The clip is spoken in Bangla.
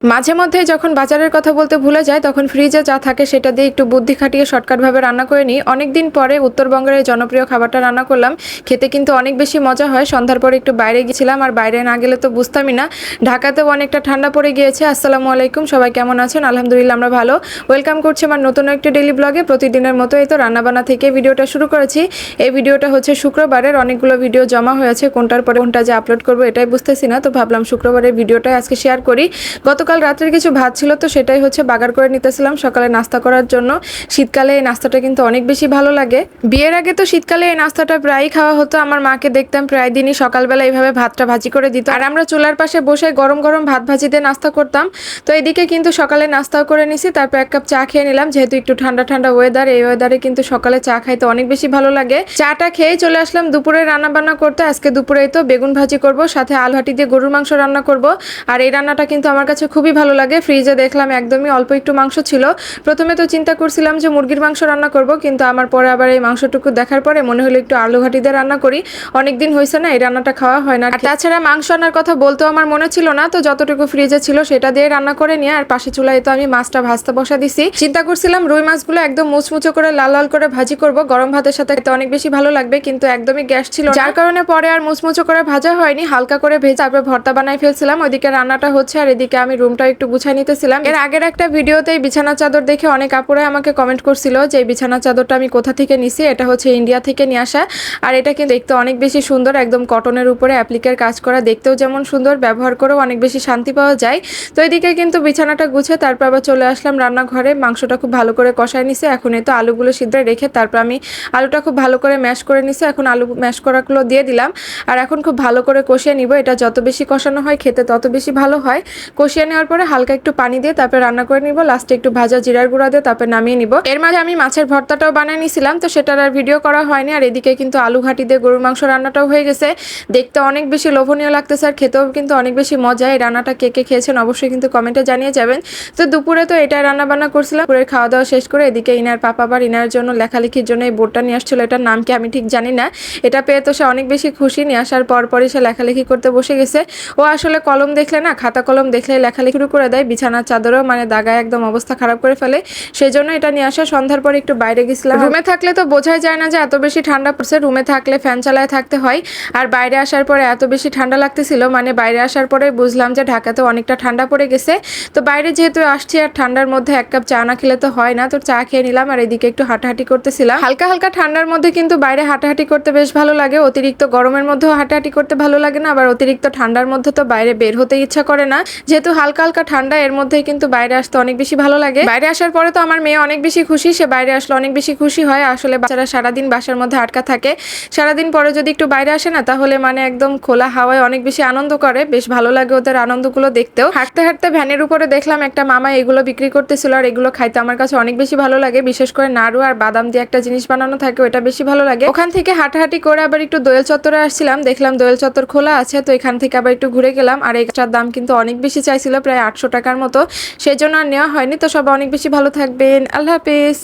মাঝে মধ্যে যখন বাজারের কথা বলতে ভুলে যায় তখন ফ্রিজে যা থাকে সেটা দিয়ে একটু বুদ্ধি খাটিয়ে শর্টকাটভাবে রান্না করে নিই। অনেকদিন পরে উত্তরবঙ্গের এই জনপ্রিয় খাবারটা রান্না করলাম। খেতে কিন্তু অনেক বেশি মজা হয়। সন্ধ্যার পরে একটু বাইরে গেছিলাম, আর বাইরে না গেলে তো বুঝতামই না। ঢাকাতেও অনেকটা ঠান্ডা পড়ে গিয়েছে। আসসালামু আলাইকুম, সবাই কেমন আছেন? আলহামদুলিল্লাহ আমরা ভালো। ওয়েলকাম করছি আমার নতুন একটি ডেইলি ব্লগে। প্রতিদিনের মতো এই তো রান্নাবান্না থেকে ভিডিওটা শুরু করেছি। এই ভিডিওটা হচ্ছে শুক্রবারের, অনেকগুলো ভিডিও জমা হয়েছে, কোনটার পরে কোনটা যে আপলোড করবো এটাই বুঝতেছি না, তো ভাবলাম শুক্রবারের ভিডিওটাই আজকে শেয়ার করি। গতকাল রাত্রের কিছু ভাত ছিল, তো সেটাই হচ্ছে বাগার করে নিতেছিলাম সকালে নাস্তা করার জন্য। শীতকালে এই নাস্তাটা কিন্তু অনেক বেশি ভালো লাগে। বিয়ের আগে তো শীতকালে এই নাস্তাটা প্রায়ই খাওয়া হতো। আমার মাকে দেখতাম প্রায় দিনই সকালবেলা এইভাবে ভাতটা ভাজি করে দিত, আর আমরা চুলার পাশে বসে গরম গরম ভাত ভাজি দিয়ে নাস্তা করতাম। তো এদিকে কিন্তু সকালে নাস্তাও করে নিছি, তারপর এক কাপ চা খেয়ে নিলাম। যেহেতু একটু ঠান্ডা ঠান্ডা ওয়েদার, এই ওয়েদারে কিন্তু সকালে চা খাইতে অনেক বেশি ভালো লাগে। চাটা খেয়েই চলে আসলাম দুপুরে রান্না বান্না করতে। আজকে দুপুরে তো বেগুন ভাজি করব, সাথে আলু হাঁটি দিয়ে গরুর মাংস রান্না করব। আর এই রান্নাটা কিন্তু আমার কাছে খুবই ভালো লাগে। ফ্রিজে দেখলাম একদমই অল্প একটু মাংস ছিল। প্রথমে তো চিন্তা করছিলাম যে মুরগির মাংস রান্না করব, কিন্তু আমার পরে আবার এই মাংসটুকু দেখার পরে মনে হলো একটু আলু ঘাটি দিয়ে রান্না করি। অনেকদিন হয়েছে না এই রান্নাটা খাওয়া হয় না। তাছাড়া মাংস আনার কথা বলতেও আমার মনে ছিল না, তো যতটুকু ফ্রিজে ছিল সেটা দিয়ে রান্না করে নিয়ে আর পাশে চুলায় তো আমি মাছটা ভাজতে বসা দিছি। চিন্তা করছিলাম রুই মাছগুলো একদম মুচমুচো করে লাল লাল করে ভাজি করব, গরম ভাতের সাথে খেতে অনেক বেশি ভালো লাগবে, কিন্তু একদমই গ্যাস ছিল, যার কারণে পরে আর মুচমুচো করে ভাজা হয়নি। হালকা করে ভেজে তারপর ভর্তা বানাই ফেলছিলাম। ওইদিকে রান্নাটা হচ্ছে আর এদিকে আমি রুমটা একটু গুছাই নিতেছিলাম। এর আগের একটা ভিডিওতে বিছানা চাদর দেখে অনেক আপুরাই আমাকে কমেন্ট করছিল যে এই বিছানা চাদরটা আমি কোথা থেকে নিছি। এটা হচ্ছে ইন্ডিয়া থেকে নিয়ে আসা, আর এটা কিন্তু দেখতে অনেক বেশি সুন্দর, একদম কটনের উপরে অ্যাপ্লিকের কাজ করা, দেখতেও যেমন সুন্দর, ব্যবহার করেও অনেক বেশি শান্তি পাওয়া যায়। তো এদিকে কিন্তু বিছানাটা গুছে তারপর আবার চলে আসলাম রান্নাঘরে। মাংসটা খুব ভালো করে কষাই নিছে। এখন এই তো আলুগুলো সিদ্ধ রেখে তারপর আমি আলুটা খুব ভালো করে ম্যাশ করে নিছি। এখন আলু ম্যাশ করাগুলো দিয়ে দিলাম, আর এখন খুব ভালো করে কষিয়ে নিব। এটা যত বেশি কষানো হয় খেতে তত বেশি ভালো হয়। কষিয়ে নেওয়ার পরে হালকা একটু পানি দিয়ে তারপর রান্না করে নিব। লাস্টে একটু ভাজা জিরার গুঁড়া দিয়ে তারপর নামিয়ে নিব। এর মাঝে আমি মাছের ভর্তাটাও বানিয়ে নিছিলাম, তো সেটার আর ভিডিও করা হয়নি। আর এদিকে কিন্তু আলু ঘাটি দিয়ে গরুর মাংস রান্নাটাও হয়ে গেছে। দেখতে অনেক বেশি লোভনীয় লাগতেছে, আর খেতেও কিন্তু অনেক বেশি মজা। এই রান্নাটা কে কে খেয়েছেন অবশ্যই কিন্তু কমেন্টে জানিয়ে যাবেন। তো দুপুরে তো এটাই রান্না বান্না করছিলাম। দুপুরের খাওয়া দাওয়া শেষ করে এদিকে ইনার পাপা আবার ইনার জন্য লেখালেখির জন্য এই বোর্ডটা নিয়ে আসছিল। এটার নাম কি আমি ঠিক জানি না। এটা পেয়ে তো সে অনেক বেশি খুশি। নিয়ে আসার পরপরই সে লেখালেখি করতে বসে গেছে। ও আসলে কলম দেখলে না, খাতা কলম দেখলে লেখালেখি শুরু করে দেয়। বিছানার চাদরও মানে দাগায় একদম অবস্থা খারাপ করে ফেলে। সেই জন্য এটা নিয়ে আসা। সন্ধ্যার পর একটু বাইরে গেছিলাম। রুমে থাকলে তো বোঝাই যায় না যে এত বেশি ঠান্ডা পড়ছে। রুমে থাকলে ফ্যান চালায় থাকতে হয়, আর বাইরে আসার পরে এত বেশি ঠান্ডা লাগতেছিল, মানে বাইরে আসার পরে বুঝলাম যে ঢাকাতে অনেকটা ঠান্ডা পড়ে গেছে। তো বাইরে যেহেতু আসছি আর ঠান্ডার মধ্যে এক কাপ চা না খেলে তো হয় না, তো চা খেয়ে নিলাম। আর এদিকে একটু হাঁটাহাঁটি করতেছিলাম। হালকা হালকা ঠান্ডার মধ্যে কিন্তু বাইরে হাঁটাহাঁটি করতে বেশ ভালো লাগে। অতিরিক্ত গরমের মধ্যেও হাঁটাহাঁটি করতে ভালো লাগে না, আবার অতিরিক্ত ঠান্ডার মধ্যে তো বাইরে বের হতে ইচ্ছা করে না। যেহেতু হালকা হালকা ঠান্ডা, এর মধ্যেই কিন্তু বাইরে আসতে অনেক বেশি ভালো লাগে। বাইরে আসার পরে তো আমার মেয়ে অনেক বেশি খুশি, সে বাইরে আসলে অনেক বেশি খুশি হয়। আসলে বাচ্চারা সারাদিন বাসার মধ্যে আটকা থাকে, সারাদিন পরে যদি একটু বাইরে আসে না, তাহলে মানে একদম খোলা হাওয়ায় অনেক বেশি আনন্দ করে। বেশ ভালো লাগে ওদের আনন্দগুলো দেখতেও। হাঁটতে হাঁটতে ভ্যানের উপরে দেখলাম একটা মামা এগুলো বিক্রি করতেছিল, আর এগুলো খাইতে আমার কাছে অনেক বেশি ভালো লাগে। বিশেষ করে নাড়ু আর বাদাম দিয়ে একটা জিনিস বানানো থাকে, ওটা বেশি ভালো লাগে। ওখান থেকে হাঁটাহাঁটি করে আবার একটু দোয়েল চত্বরে আসছিলাম, দেখলাম দোয়েল চত্বর খোলা আছে, তো এখান থেকে আবার একটু ঘুরে গেলাম। আর এটার দাম কিন্তু অনেক বেশি চাইছিল, প্রায় 800 টাকার মতো, সেই জন্য আর নেওয়া হয়নি। তো সবাই অনেক বেশি ভালো থাকবেন। আল্লাহ হাফেজ।